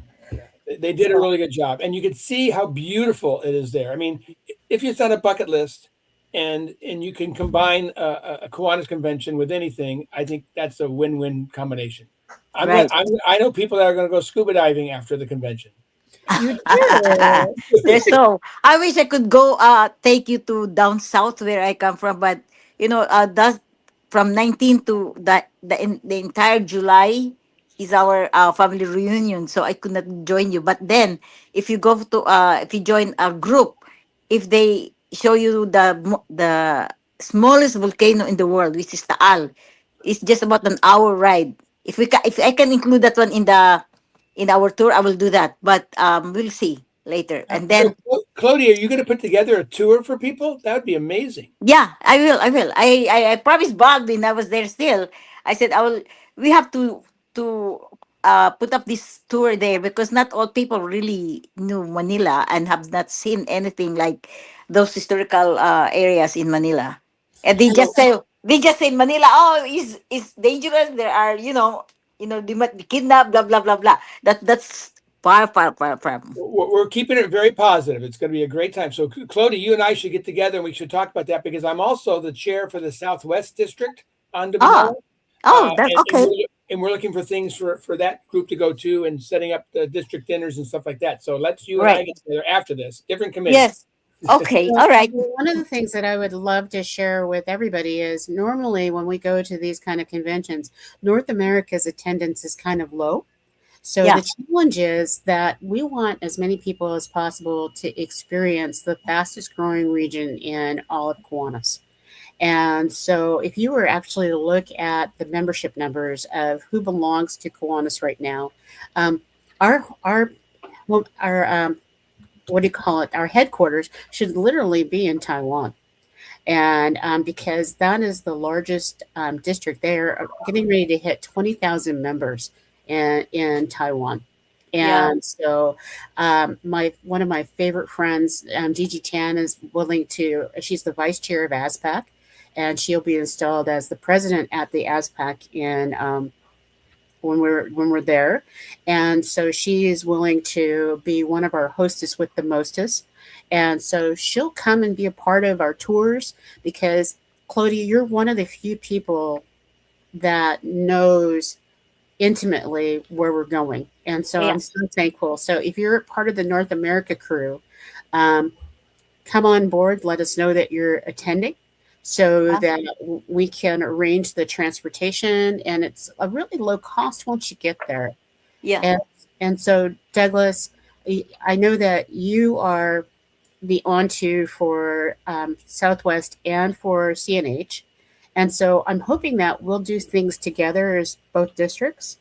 They did a really good job, and you could see how beautiful it is there. I mean, if it's on a bucket list, and you can combine a Kiwanis convention with anything, I think that's a win-win combination. I know people that are going to go scuba diving after the convention. There's so. I wish I could go take you to down south where I come from, but that's from 19 to the entire July is our family reunion, so I could not join you. But then, if you go to if you join a group, if they show you the smallest volcano in the world, which is Taal, it's just about an hour ride. If I can include that one in our tour, I will do that. But we'll see later. And then, so, Claudia, are you going to put together a tour for people? That would be amazing. Yeah, I will. I promised Bob when I was there still. I said I will. We have to put up this tour there because not all people really knew Manila and have not seen anything like those historical areas in Manila. And they just say Manila, oh, it's dangerous. There are they might be kidnapped, blah blah blah blah. That's far. We're keeping it very positive. It's going to be a great time. So, Claudia, you and I should get together and we should talk about that because I'm also the chair for the Southwest District on Manila. Oh, that okay. And we're looking for things for that group to go to and setting up the district dinners and stuff like that. So let's you and I get together after this. Different committee. Yes. Okay. All right. One of the things that I would love to share with everybody is normally when we go to these kind of conventions, North America's attendance is kind of low. So the challenge is that we want as many people as possible to experience the fastest growing region in all of Kiwanis. And so if you were actually to look at the membership numbers of who belongs to Kiwanis right now, our what do you call it? Our headquarters should literally be in Taiwan. And because that is the largest district, they're getting ready to hit 20,000 members in Taiwan. And so one of my favorite friends, Gigi Tan, is willing to, she's the vice chair of ASPAC, and she'll be installed as the president at the ASPAC in when we're there. And so she is willing to be one of our hostess with the mostest. And so she'll come and be a part of our tours because, Claudia, you're one of the few people that knows intimately where we're going. And so I'm so thankful. So if you're part of the North America crew, come on board. Let us know that you're attending so that we can arrange the transportation. And it's a really low cost once you get there. Yeah. And so, Douglas, I know that you are the on-to for Southwest and for CNH. And so I'm hoping that we'll do things together as both districts.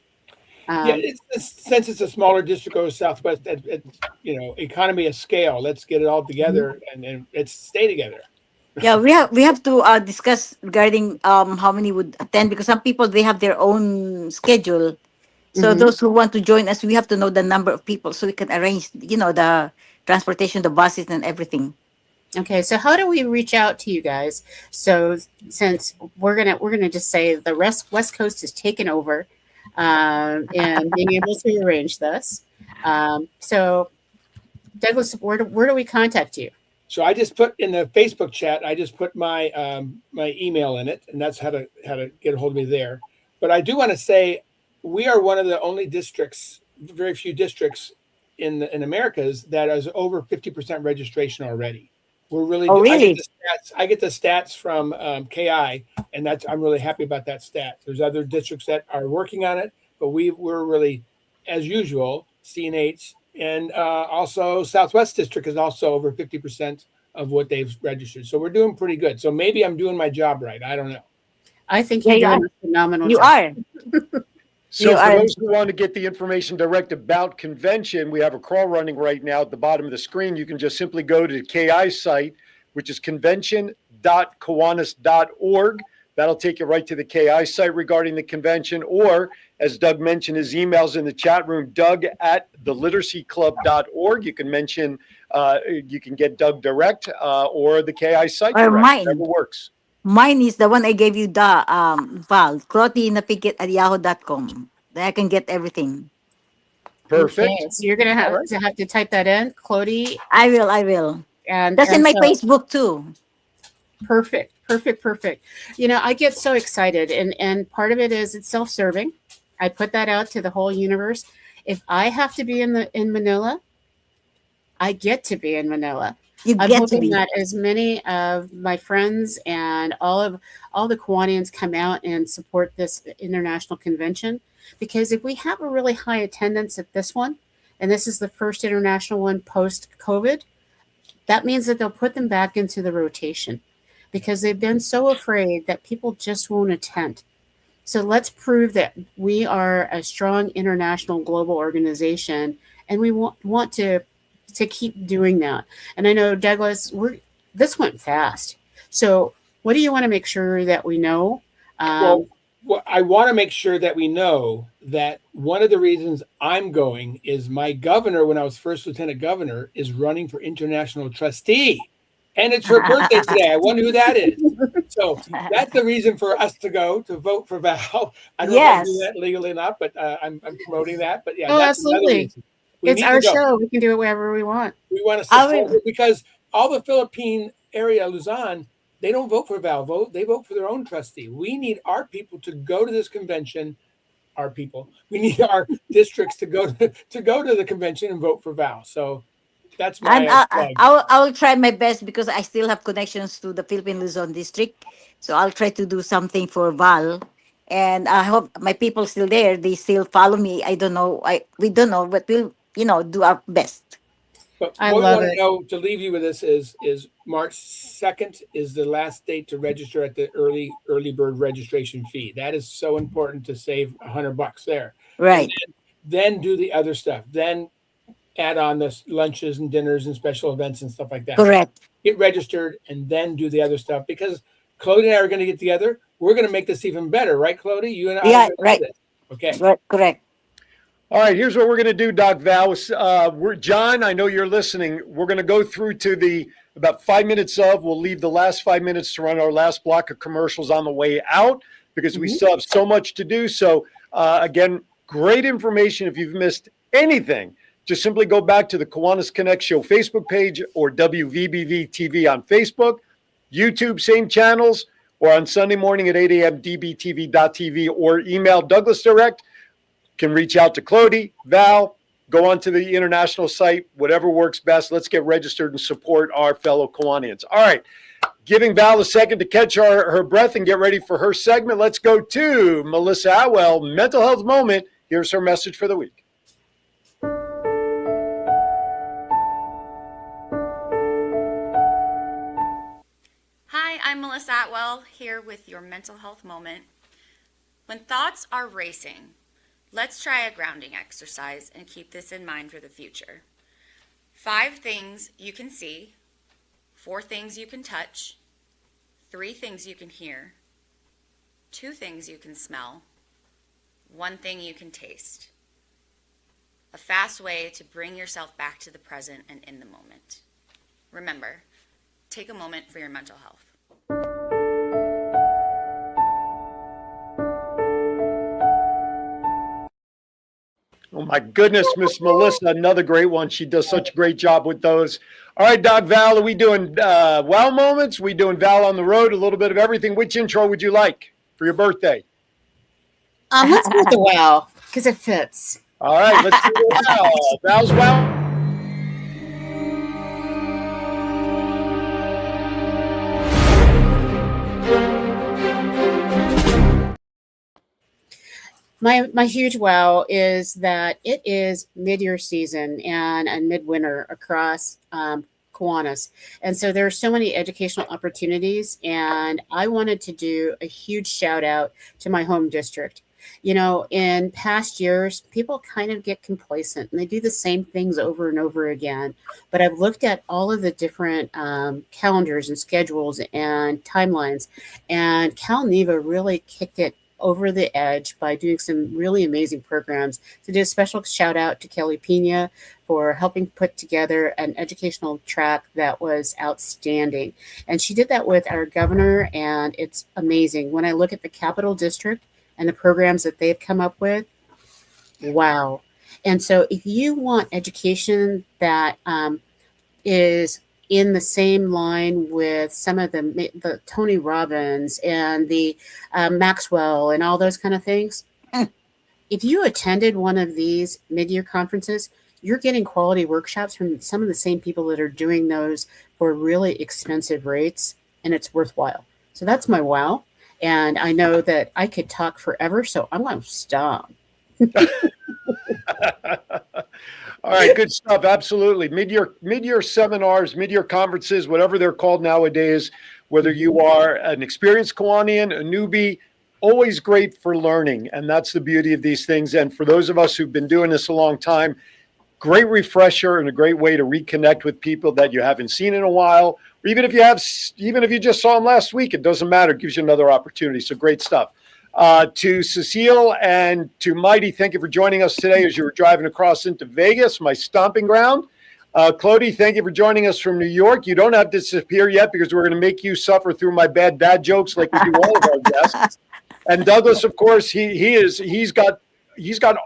Since it's a smaller district goes Southwest, economy of scale. Let's get it all together and let's stay together. Yeah, we have to discuss regarding how many would attend because some people they have their own schedule. So those who want to join us, we have to know the number of people so we can arrange, the transportation, the buses, and everything. Okay, so how do we reach out to you guys? So since we're gonna just say the West Coast is taken over, and being able to arrange this. So Douglas, where do we contact you? So I just put in the Facebook chat. I just put my my email in it, and that's how to get a hold of me there. But I do want to say we are one of the only districts, very few districts in Americas that is over 50% registration already. We're really. Oh, really? I get the stats from KI, and I'm really happy about that stat. There's other districts that are working on it, but we're really, as usual, CNH and also Southwest District is also over 50% of what they've registered. So we're doing pretty good. So maybe I'm doing my job right. I don't know. I think you're doing a phenomenal job. You are. So for those who want to get the information direct about convention, we have a crawl running right now at the bottom of the screen. You can just simply go to the KI site, which is convention.kiwanis.org. That'll take you right to the KI site regarding the convention. Or, as Doug mentioned, his email's in the chat room, doug@theliteracyclub.org. You can mention, you can get Doug direct or the KI site or direct. mine. Whatever works. Mine is the one I gave you, Val, clotinapikit@yahoo.com. There I can get everything. Perfect. Okay, so you're going to have to type that in, Clody. I will. And that's in my Facebook too. Perfect. I get so excited, and part of it is it's self-serving. I put that out to the whole universe. If I have to be in Manila, I get to be in Manila. I'm hoping that as many of my friends and all the Kiwanians come out and support this international convention, because if we have a really high attendance at this one, and this is the first international one post-COVID, that means that they'll put them back into the rotation because they've been so afraid that people just won't attend. So let's prove that we are a strong international global organization, and we want to keep doing that. And I know, Douglas, this went fast. So what do you want to make sure that we know? Well, I want to make sure that we know that one of the reasons I'm going is my governor, when I was first lieutenant governor, is running for international trustee. And it's her birthday today. I wonder who that is. So that's the reason for us to go to vote for Val. I don't know if I do that legally or not, but I'm promoting that. But yeah, that's absolutely. It's our show. We can do it wherever we want. We want to support it because all the Philippine area, Luzon, they don't vote for Val. They vote for their own trustee. We need our people to go to this convention. Our people. We need our districts to go to the convention and vote for Val. So that's And my plug. I'll try my best because I still have connections to the Philippine Luzon district. So I'll try to do something for Val. And I hope my people still there. They still follow me. I don't know. We don't know, but we'll do our best. But I what we love want to it. know to leave you with this is March 2nd is the last date to register at the early bird registration fee. That is so important to save $100 there. Right. And then do the other stuff. Then add on the lunches and dinners and special events and stuff like that. Correct. Get registered and then do the other stuff because Clody and I are going to get together. We're going to make this even better, right, Clody? You and I. Yeah, are right. do this. Okay. Right, correct. All right, here's what we're going to do, Doc Val. John, I know you're listening. We're going to go through to about 5 minutes of. We'll leave the last 5 minutes to run our last block of commercials on the way out because we still have so much to do. So, again, great information. If you've missed anything, just simply go back to the Kiwanis Connects Show Facebook page or WVBV TV on Facebook, YouTube, same channels, or on Sunday morning at 8 a.m. dbtv.tv or email Douglas Direct. Can reach out to Clody, Val, go onto the international site, whatever works best. Let's get registered and support our fellow Kiwanians. All right, giving Val a second to catch her breath and get ready for her segment. Let's go to Melissa Atwell, Mental Health Moment. Here's her message for the week. Hi, I'm Melissa Atwell here with your Mental Health Moment. When thoughts are racing, let's try a grounding exercise and keep this in mind for the future. 5 things you can see, 4 things you can touch, 3 things you can hear, 2 things you can smell, 1 thing you can taste. A fast way to bring yourself back to the present and in the moment. Remember, take a moment for your mental health. Oh, my goodness, Miss Melissa, another great one. She does such a great job with those. All right, Doc Val, are we doing wow moments? We doing Val on the road, a little bit of everything. Which intro would you like for your birthday? Let's do the wow because it fits. All right, let's do the wow. Val's wow. My huge wow is that it is mid-year season and midwinter across Kiwanis. And so there are so many educational opportunities, and I wanted to do a huge shout out to my home district. You know, in past years, people kind of get complacent and they do the same things over and over again. But I've looked at all of the different calendars and schedules and timelines, and Cal Neva really kicked it over the edge by doing some really amazing programs. So do a special shout out to Kelly Pena for helping put together an educational track that was outstanding. And she did that with our governor, and it's amazing. When I look at the Capital District and the programs that they've come up with, wow. And so if you want education that is in the same line with some of the Tony Robbins and the Maxwell and all those kind of things. If you attended one of these mid-year conferences, you're getting quality workshops from some of the same people that are doing those for really expensive rates, and it's worthwhile. So that's my wow. And I know that I could talk forever, so I'm going to stop. All right, good stuff. Absolutely. Mid-year seminars, mid-year conferences, whatever they're called nowadays, whether you are an experienced Kiwanian, a newbie, always great for learning. And that's the beauty of these things. And for those of us who've been doing this a long time, great refresher and a great way to reconnect with people that you haven't seen in a while. Or even if you just saw them last week, it doesn't matter. It gives you another opportunity. So great stuff. To Cecile and to Mighty, thank you for joining us today as you were driving across into Vegas, my stomping ground. Clody, thank you for joining us from New York. You don't have to disappear yet because we're going to make you suffer through my bad dad jokes like we do all of our guests. And Douglas, of course, he's got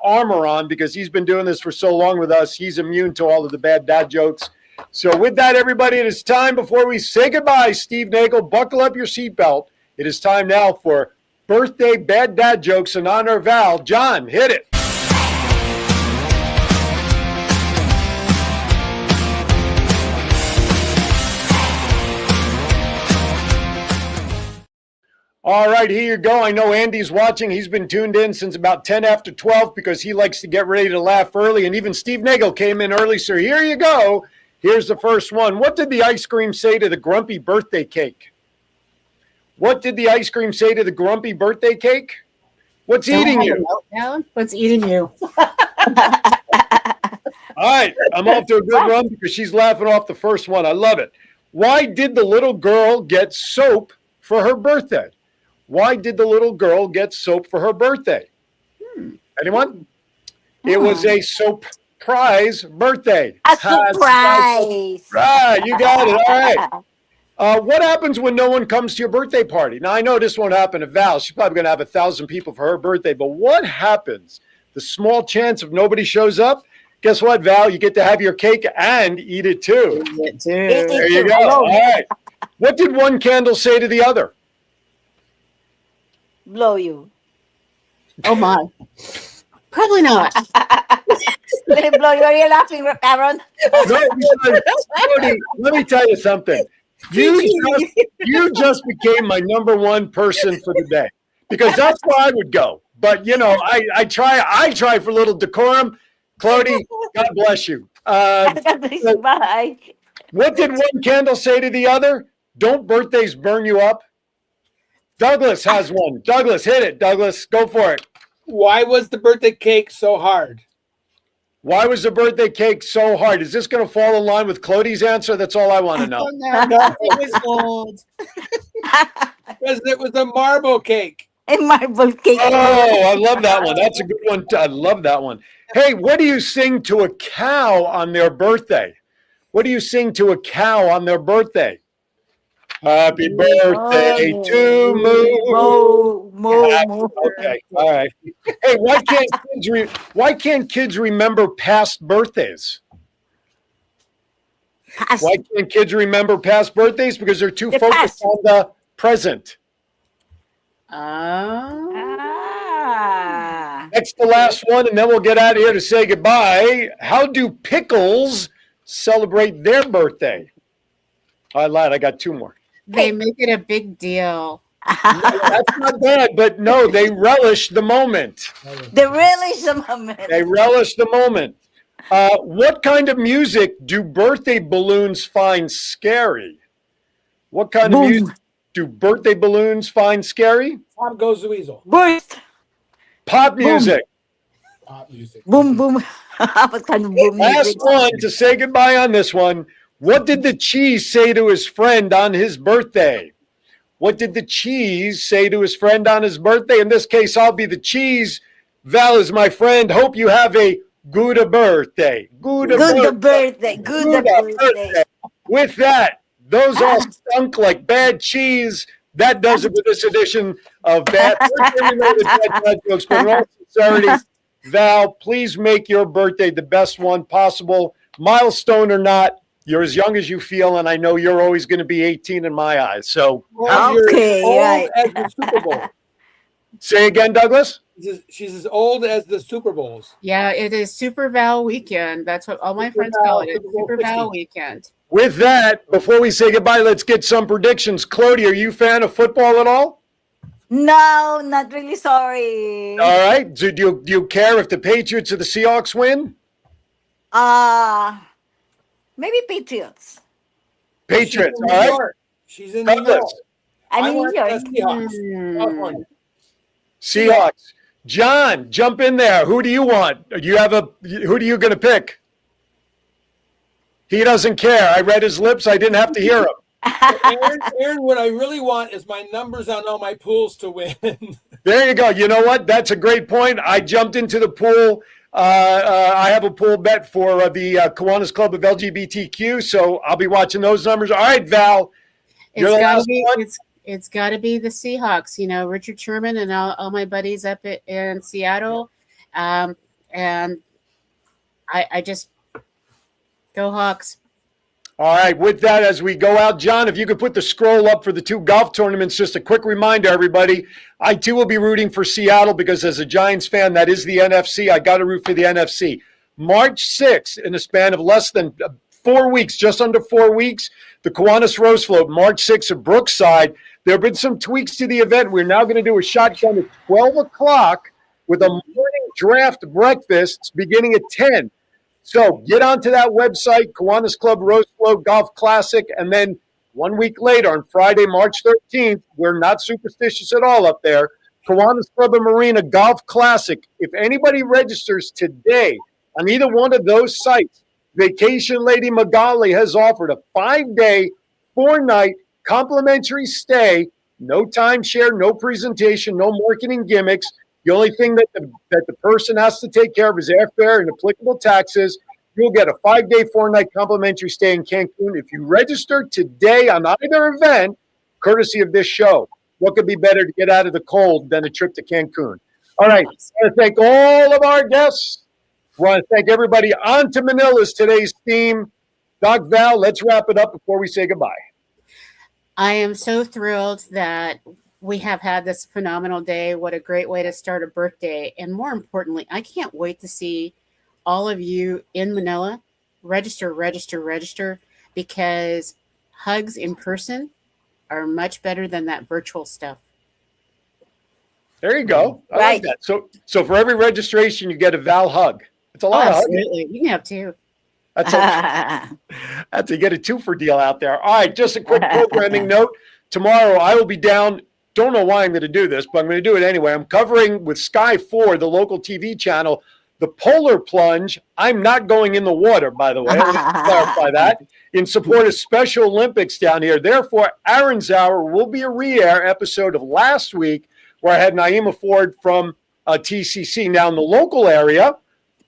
armor on because he's been doing this for so long with us. He's immune to all of the bad dad jokes. So with that, everybody, it is time before we say goodbye. Steve Nagel, buckle up your seatbelt. It is time now for birthday bad dad jokes in honor of Val. John, hit it. All right, here you go. I know Andy's watching. He's been tuned in since about 10 after 12 because he likes to get ready to laugh early. And even Steve Nagel came in early. So here you go. Here's the first one. What did the ice cream say to the grumpy birthday cake? What did the ice cream say to the grumpy birthday cake? What's eating you? What's eating you? All right, I'm off to a good run because she's laughing off the first one. I love it. Why did the little girl get soap for her birthday? Why did the little girl get soap for her birthday? Anyone? It was a soap prize birthday. A surprise. Right, you got it. All right. What happens when no one comes to your birthday party? Now, I know this won't happen to Val. She's probably going to have 1,000 people for her birthday. But what happens? The small chance if nobody shows up, guess what, Val? You get to have your cake and eat it too. There you go. All right. What did one candle say to the other? Blow you. Oh, my. Probably not. Let it blow you. Are you laughing, Aaron? No, Cody, let me tell you something. You just became my number one person for the day because that's where I would go. But you know, I try for a little decorum. Clody, God bless you. Bye. What did one candle say to the other? Don't birthdays burn you up? Douglas has one. Douglas, hit it. Douglas, go for it. Why was the birthday cake so hard? Why was the birthday cake so hard? Is this going to fall in line with Clody's answer? That's all I want to know. No, it was gold. Because it was a marble cake. A marble cake. Oh, I love that one. That's a good one. I love that one. Hey, what do you sing to a cow on their birthday? What do you sing to a cow on their birthday? Happy birthday to Moo. Moo. Okay, all right. Hey, why can't kids remember past birthdays? Why can't kids remember past birthdays? Because they're too focused on the present. That's the last one, and then we'll get out of here to say goodbye. How do pickles celebrate their birthday? I lied. I got two more. They make it a big deal. No, that's not bad, but no, they relish the moment. They relish the moment. They relish the moment. What kind of music do birthday balloons find scary? What kind of music do birthday balloons find scary? Pop goes the weasel. Burst. Pop music. Pop music. Boom, boom. What kind of boom Last music? one to say goodbye on this one. What did the cheese say to his friend on his birthday? What did the cheese say to his friend on his birthday? In this case, I'll be the cheese. Val is my friend. Hope you have a good birthday. Good birthday. With that, those all stunk like bad cheese. That does it for this edition of Bad Jokes. But in all sincerity, Val, please make your birthday the best one possible. Milestone or not, you're as young as you feel, and I know you're always going to be 18 in my eyes. So, okay, right. As the Super Bowl. Say again, Douglas. She's as old as the Super Bowls. Yeah, it is Super Val weekend. That's what all my friends call it. Super Val weekend. With that, before we say goodbye, let's get some predictions. Clody, are you a fan of football at all? No, not really. Sorry. All right. Do you care if the Patriots or the Seahawks win? Maybe Patriots. Patriots, all right. She's in New York. I'm in New York. Seahawks. Seahawks. John, jump in there. Who do you want? Who are you going to pick? He doesn't care. I read his lips. I didn't have to hear him. Aaron, what I really want is my numbers on all my pools to win. There you go. You know what? That's a great point. I jumped into the pool. I have a pool bet for the Kiwanis Club of LGBTQ, so I'll be watching those numbers. All right, Val. It's got to be the Seahawks. You know, Richard Sherman and all my buddies up in Seattle, and I just go Hawks. All right, with that, as we go out, John, if you could put the scroll up for the 2 golf tournaments, just a quick reminder, everybody. I, too, will be rooting for Seattle because as a Giants fan, that is the NFC. I got to root for the NFC. March 6th, in a span of less than 4 weeks, just under 4 weeks, the Kiwanis Rose Float, March 6th at Brookside. There have been some tweaks to the event. We're now going to do a shotgun at 12 o'clock with a morning draft breakfast beginning at 10. So get onto that website, Kiwanis Club Rose Float Golf Classic, and then 1 week later on Friday, March 13th, we're not superstitious at all up there, Kiwanis Club and Marina Golf Classic. If anybody registers today on either one of those sites, Vacation Lady Magali has offered a 5-day, 4-night complimentary stay, no timeshare, no presentation, no marketing gimmicks. The only thing that the person has to take care of is airfare and applicable taxes. You'll get a 5-day, 4-night complimentary stay in Cancun if you register today on either event, courtesy of this show. What could be better to get out of the cold than a trip to Cancun? All right. I want to thank all of our guests. I want to thank everybody. On to Manila's today's theme. Doc Val, let's wrap it up before we say goodbye. I am so thrilled that we have had this phenomenal day. What a great way to start a birthday. And more importantly, I can't wait to see all of you in Manila. Register, because hugs in person are much better than that virtual stuff. There you go. I like that. So for every registration, you get a Val hug. It's a lot of hugs. Absolutely. You can have 2. That's to get a 2-for deal out there. All right, just a quick programming note. Tomorrow I will be down. Don't know why I'm going to do this, but I'm going to do it anyway. I'm covering with Sky 4, the local TV channel, the polar plunge. I'm not going in the water, by the way. I want to clarify that. In support of Special Olympics down here. Therefore, Aaron's Hour will be a re-air episode of last week where I had Naima Ford from TCC. Now in the local area,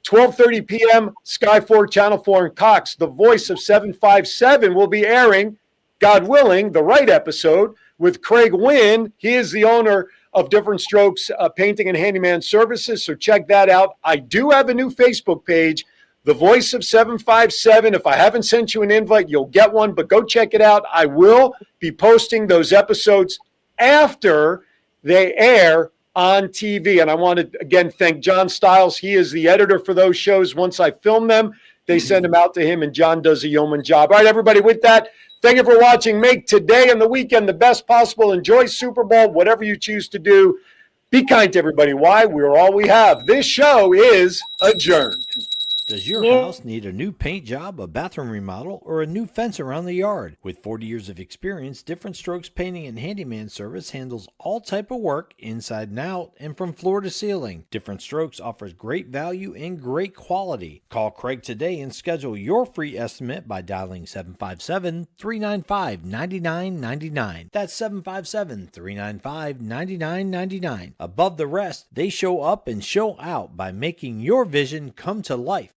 12:30 p.m., Sky 4, Channel 4 in Cox. The Voice of 757 will be airing, God willing, the right episode with Craig Wynn. He is the owner of Different Strokes Painting and Handyman Services, so check that out. I do have a new Facebook page, The Voice of 757. If I haven't sent you an invite, you'll get one, but go check it out. I will be posting those episodes after they air on TV. And I want to, again, thank John Stiles. He is the editor for those shows. Once I film them, they send them out to him, and John does a yeoman job. All right, everybody, with that, thank you for watching. Make today and the weekend the best possible. Enjoy Super Bowl, whatever you choose to do. Be kind to everybody. Why? We're all we have. This show is adjourned. Does your house need a new paint job, a bathroom remodel, or a new fence around the yard? With 40 years of experience, Different Strokes Painting and Handyman Service handles all type of work inside and out and from floor to ceiling. Different Strokes offers great value and great quality. Call Craig today and schedule your free estimate by dialing 757-395-9999. That's 757-395-9999. Above the rest, they show up and show out by making your vision come to life.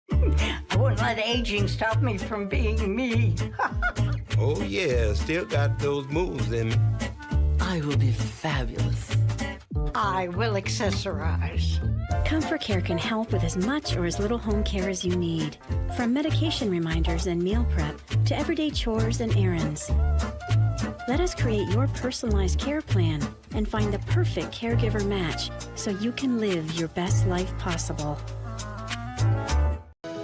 I won't let aging stop me from being me. Oh yeah, still got those moves in me. I will be fabulous. I will accessorize. Comfort Care can help with as much or as little home care as you need. From medication reminders and meal prep to everyday chores and errands. Let us create your personalized care plan and find the perfect caregiver match so you can live your best life possible.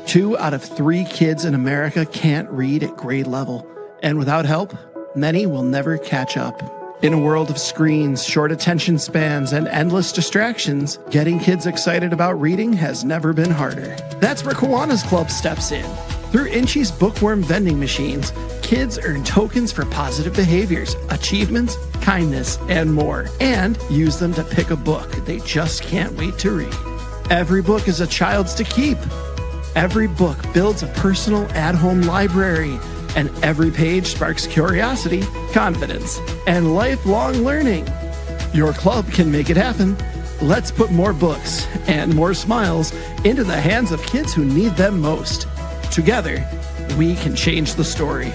2 out of 3 kids in America can't read at grade level. And without help, many will never catch up. In a world of screens, short attention spans, and endless distractions, getting kids excited about reading has never been harder. That's where Kiwanis Club steps in. Through Inchy's bookworm vending machines, kids earn tokens for positive behaviors, achievements, kindness, and more, and use them to pick a book they just can't wait to read. Every book is a child's to keep. Every book builds a personal at-home library, and every page sparks curiosity, confidence, and lifelong learning. Your club can make it happen. Let's put more books and more smiles into the hands of kids who need them most. Together, we can change the story,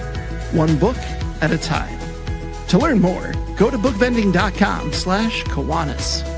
one book at a time. To learn more, go to bookvending.com/Kiwanis.